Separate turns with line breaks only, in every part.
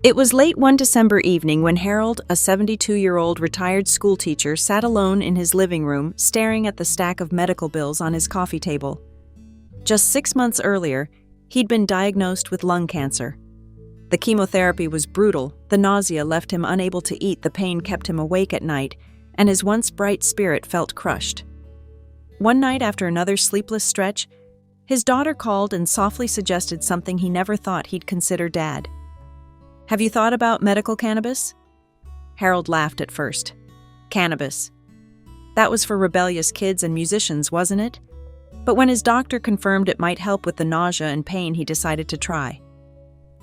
It was late one December evening when Harold, a 72-year-old retired schoolteacher, sat alone in his living room staring at the stack of medical bills on his coffee table. Just 6 months earlier, he'd been diagnosed with lung cancer. The chemotherapy was brutal, the nausea left him unable to eat, the pain kept him awake at night, and his once bright spirit felt crushed. One night after another sleepless stretch, his daughter called and softly suggested something he never thought he'd consider. "Dad, have you thought about medical cannabis?" Harold laughed at first. Cannabis. That was for rebellious kids and musicians, wasn't it? But when his doctor confirmed it might help with the nausea and pain, he decided to try.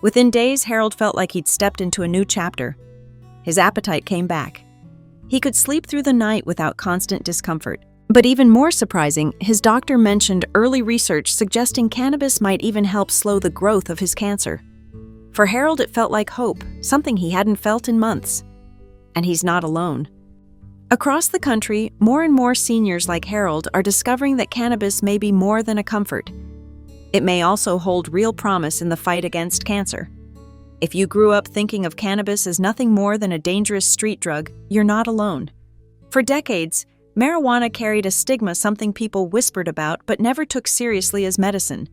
Within days, Harold felt like he'd stepped into a new chapter. His appetite came back. He could sleep through the night without constant discomfort. But even more surprising, his doctor mentioned early research suggesting cannabis might even help slow the growth of his cancer. For Harold, it felt like hope, something he hadn't felt in months. And he's not alone. Across the country, more and more seniors like Harold are discovering that cannabis may be more than a comfort. It may also hold real promise in the fight against cancer. If you grew up thinking of cannabis as nothing more than a dangerous street drug, you're not alone. For decades, marijuana carried a stigma, something people whispered about but never took seriously as medicine.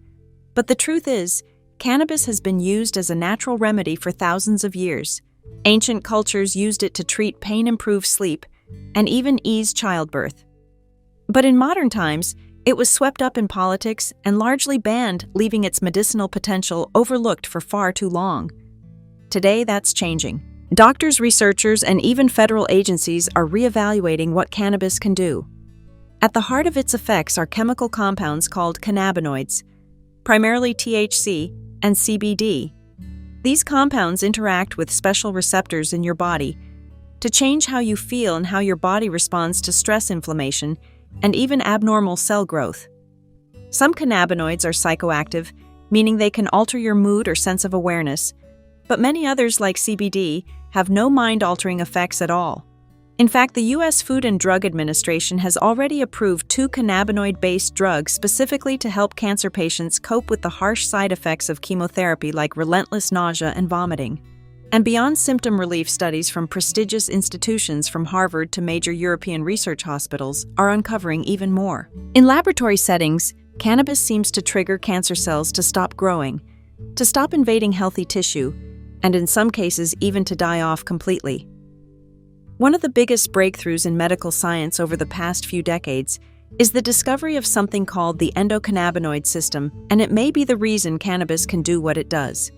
But the truth is, cannabis has been used as a natural remedy for thousands of years. Ancient cultures used it to treat pain, improve sleep, and even ease childbirth. But in modern times, it was swept up in politics and largely banned, leaving its medicinal potential overlooked for far too long. Today, that's changing. Doctors, researchers, and even federal agencies are reevaluating what cannabis can do. At the heart of its effects are chemical compounds called cannabinoids, primarily THC and CBD. These compounds interact with special receptors in your body to change how you feel and how your body responds to stress, inflammation, and even abnormal cell growth. Some cannabinoids are psychoactive, meaning they can alter your mood or sense of awareness, but many others, like CBD, have no mind-altering effects at all. In fact, the U.S. Food and Drug Administration has already approved 2 cannabinoid-based drugs specifically to help cancer patients cope with the harsh side effects of chemotherapy, like relentless nausea and vomiting. And beyond symptom relief, studies from prestigious institutions from Harvard to major European research hospitals are uncovering even more. In laboratory settings, cannabis seems to trigger cancer cells to stop growing, to stop invading healthy tissue, and in some cases even to die off completely. One of the biggest breakthroughs in medical science over the past few decades is the discovery of something called the endocannabinoid system, and it may be the reason cannabis can do what it does.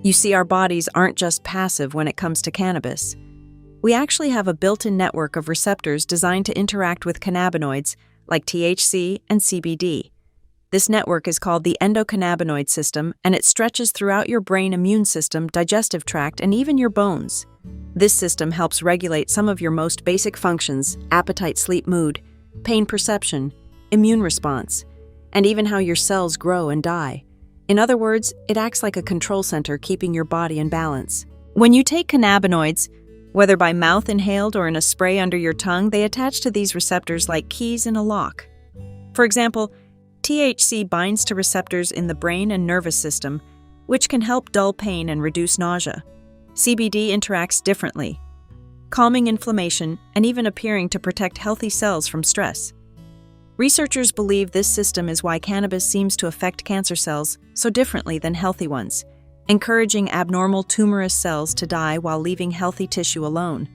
You see, our bodies aren't just passive when it comes to cannabis. We actually have a built-in network of receptors designed to interact with cannabinoids like THC and CBD. This network is called the endocannabinoid system, and it stretches throughout your brain, immune system, digestive tract, and even your bones. This system helps regulate some of your most basic functions: appetite, sleep, mood, pain perception, immune response, and even how your cells grow and die. In other words, it acts like a control center, keeping your body in balance. When you take cannabinoids, whether by mouth inhaled or in a spray under your tongue, they attach to these receptors like keys in a lock. For example, THC binds to receptors in the brain and nervous system, which can help dull pain and reduce nausea. CBD interacts differently, calming inflammation and even appearing to protect healthy cells from stress. Researchers believe this system is why cannabis seems to affect cancer cells so differently than healthy ones, encouraging abnormal tumorous cells to die while leaving healthy tissue alone.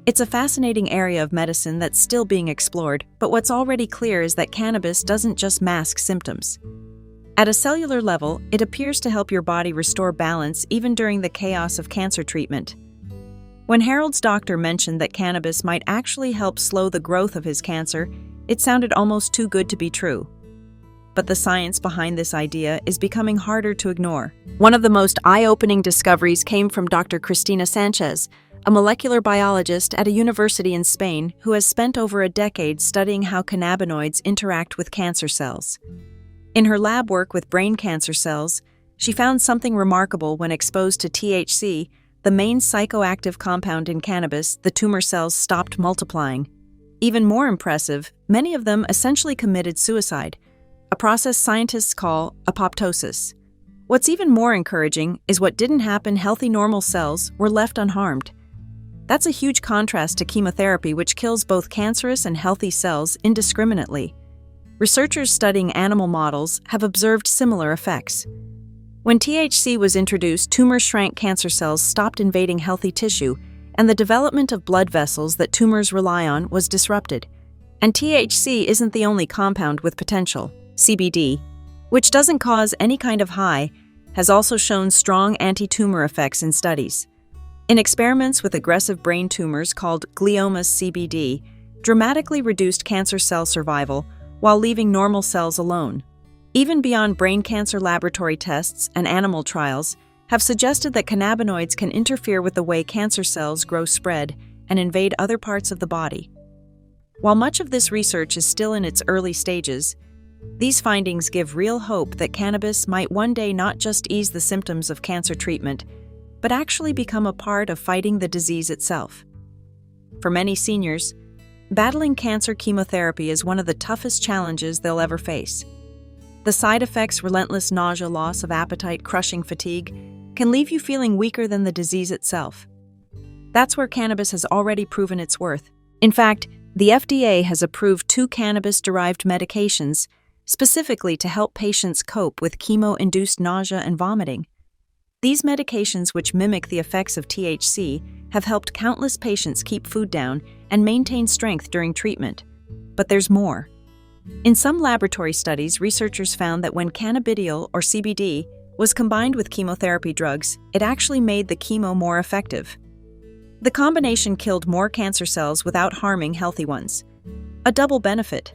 It's a fascinating area of medicine that's still being explored, but what's already clear is that cannabis doesn't just mask symptoms. At a cellular level, it appears to help your body restore balance even during the chaos of cancer treatment. When Harold's doctor mentioned that cannabis might actually help slow the growth of his cancer, it sounded almost too good to be true. But the science behind this idea is becoming harder to ignore. One of the most eye-opening discoveries came from Dr. Cristina Sanchez, a molecular biologist at a university in Spain who has spent over a decade studying how cannabinoids interact with cancer cells. In her lab work with brain cancer cells, she found something remarkable. When exposed to THC, the main psychoactive compound in cannabis, the tumor cells stopped multiplying. Even more impressive, many of them essentially committed suicide, a process scientists call apoptosis. What's even more encouraging is what didn't happen: healthy normal cells were left unharmed. That's a huge contrast to chemotherapy, which kills both cancerous and healthy cells indiscriminately. Researchers studying animal models have observed similar effects. When THC was introduced, tumors shrank, cancer cells stopped invading healthy tissue, and the development of blood vessels that tumors rely on was disrupted. And THC isn't the only compound with potential. CBD, which doesn't cause any kind of high, has also shown strong anti-tumor effects in studies. In experiments with aggressive brain tumors called gliomas, CBD dramatically reduced cancer cell survival while leaving normal cells alone. Even beyond brain cancer, laboratory tests and animal trials have suggested that cannabinoids can interfere with the way cancer cells grow, spread, and invade other parts of the body. While much of this research is still in its early stages, these findings give real hope that cannabis might one day not just ease the symptoms of cancer treatment, but actually become a part of fighting the disease itself. For many seniors, battling cancer chemotherapy is one of the toughest challenges they'll ever face. The side effects, relentless nausea, loss of appetite, crushing fatigue, can leave you feeling weaker than the disease itself. That's where cannabis has already proven its worth. In fact, the FDA has approved 2 cannabis-derived medications specifically to help patients cope with chemo-induced nausea and vomiting. These medications, which mimic the effects of THC, have helped countless patients keep food down and maintain strength during treatment. But there's more. In some laboratory studies, researchers found that when cannabidiol, or CBD, was combined with chemotherapy drugs, it actually made the chemo more effective. The combination killed more cancer cells without harming healthy ones. A double benefit.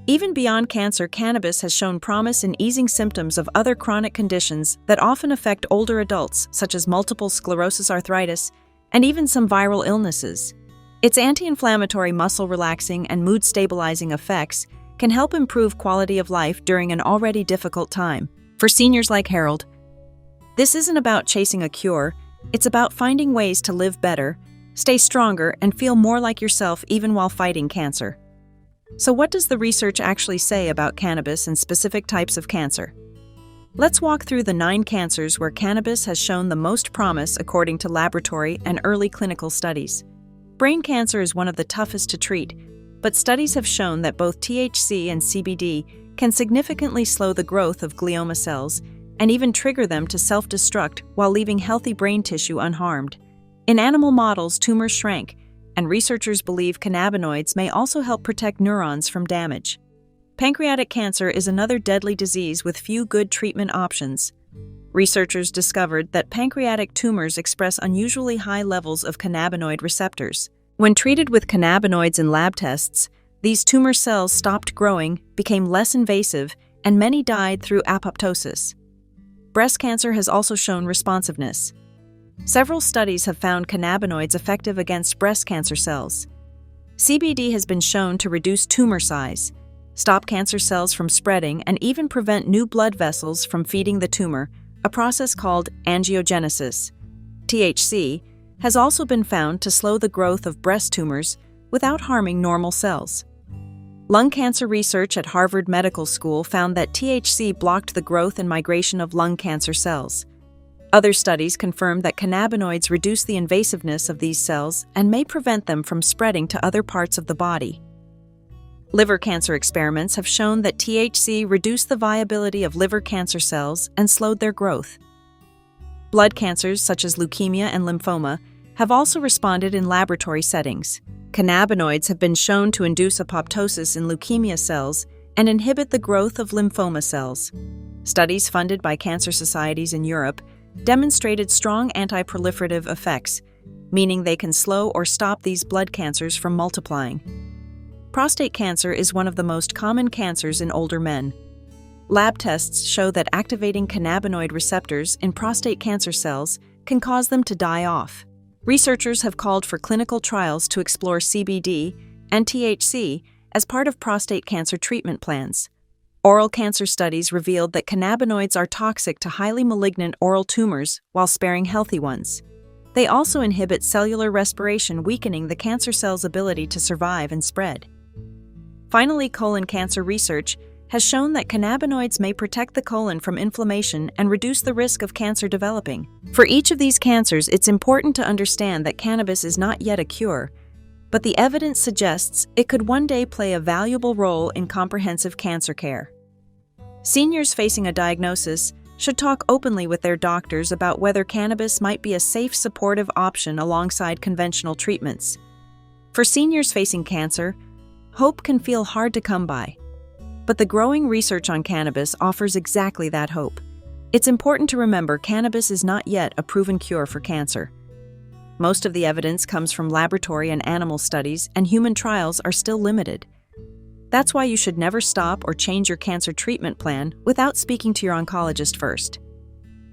Even beyond cancer, cannabis has shown promise in easing symptoms of other chronic conditions that often affect older adults, such as multiple sclerosis, arthritis, and even some viral illnesses. Its anti-inflammatory, muscle-relaxing, and mood-stabilizing effects can help improve quality of life during an already difficult time. For seniors like Harold, this isn't about chasing a cure, it's about finding ways to live better, stay stronger, and feel more like yourself even while fighting cancer. So what does the research actually say about cannabis and specific types of cancer? Let's walk through the 9 cancers where cannabis has shown the most promise according to laboratory and early clinical studies. Brain cancer is one of the toughest to treat, but studies have shown that both THC and CBD can significantly slow the growth of glioma cells and even trigger them to self-destruct while leaving healthy brain tissue unharmed. In animal models, tumors shrank, and researchers believe cannabinoids may also help protect neurons from damage. Pancreatic cancer is another deadly disease with few good treatment options. Researchers discovered that pancreatic tumors express unusually high levels of cannabinoid receptors. When treated with cannabinoids in lab tests, these tumor cells stopped growing, became less invasive, and many died through apoptosis. Breast cancer has also shown responsiveness. Several studies have found cannabinoids effective against breast cancer cells. CBD has been shown to reduce tumor size, stop cancer cells from spreading, and even prevent new blood vessels from feeding the tumor, a process called angiogenesis. THC has also been found to slow the growth of breast tumors without harming normal cells. Lung cancer research at Harvard Medical School found that THC blocked the growth and migration of lung cancer cells. Other studies confirmed that cannabinoids reduce the invasiveness of these cells and may prevent them from spreading to other parts of the body. Liver cancer experiments have shown that THC reduced the viability of liver cancer cells and slowed their growth. Blood cancers such as leukemia and lymphoma have also responded in laboratory settings. Cannabinoids have been shown to induce apoptosis in leukemia cells and inhibit the growth of lymphoma cells. Studies funded by cancer societies in Europe demonstrated strong anti-proliferative effects, meaning they can slow or stop these blood cancers from multiplying. Prostate cancer is one of the most common cancers in older men. Lab tests show that activating cannabinoid receptors in prostate cancer cells can cause them to die off. Researchers have called for clinical trials to explore CBD and THC as part of prostate cancer treatment plans. Oral cancer studies revealed that cannabinoids are toxic to highly malignant oral tumors while sparing healthy ones. They also inhibit cellular respiration, weakening the cancer cell's ability to survive and spread. Finally, colon cancer research has shown that cannabinoids may protect the colon from inflammation and reduce the risk of cancer developing. For each of these cancers, it's important to understand that cannabis is not yet a cure, but the evidence suggests it could one day play a valuable role in comprehensive cancer care. Seniors facing a diagnosis should talk openly with their doctors about whether cannabis might be a safe, supportive option alongside conventional treatments. For seniors facing cancer, hope can feel hard to come by, but the growing research on cannabis offers exactly that hope. It's important to remember cannabis is not yet a proven cure for cancer. Most of the evidence comes from laboratory and animal studies, and human trials are still limited. That's why you should never stop or change your cancer treatment plan without speaking to your oncologist first.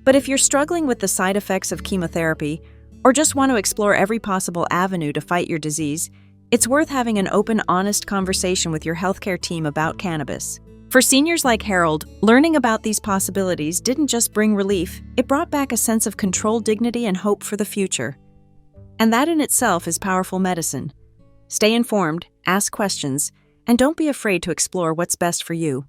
But if you're struggling with the side effects of chemotherapy or just want to explore every possible avenue to fight your disease, it's worth having an open, honest conversation with your healthcare team about cannabis. For seniors like Harold, learning about these possibilities didn't just bring relief, it brought back a sense of control, dignity, and hope for the future. And that in itself is powerful medicine. Stay informed, ask questions, and don't be afraid to explore what's best for you.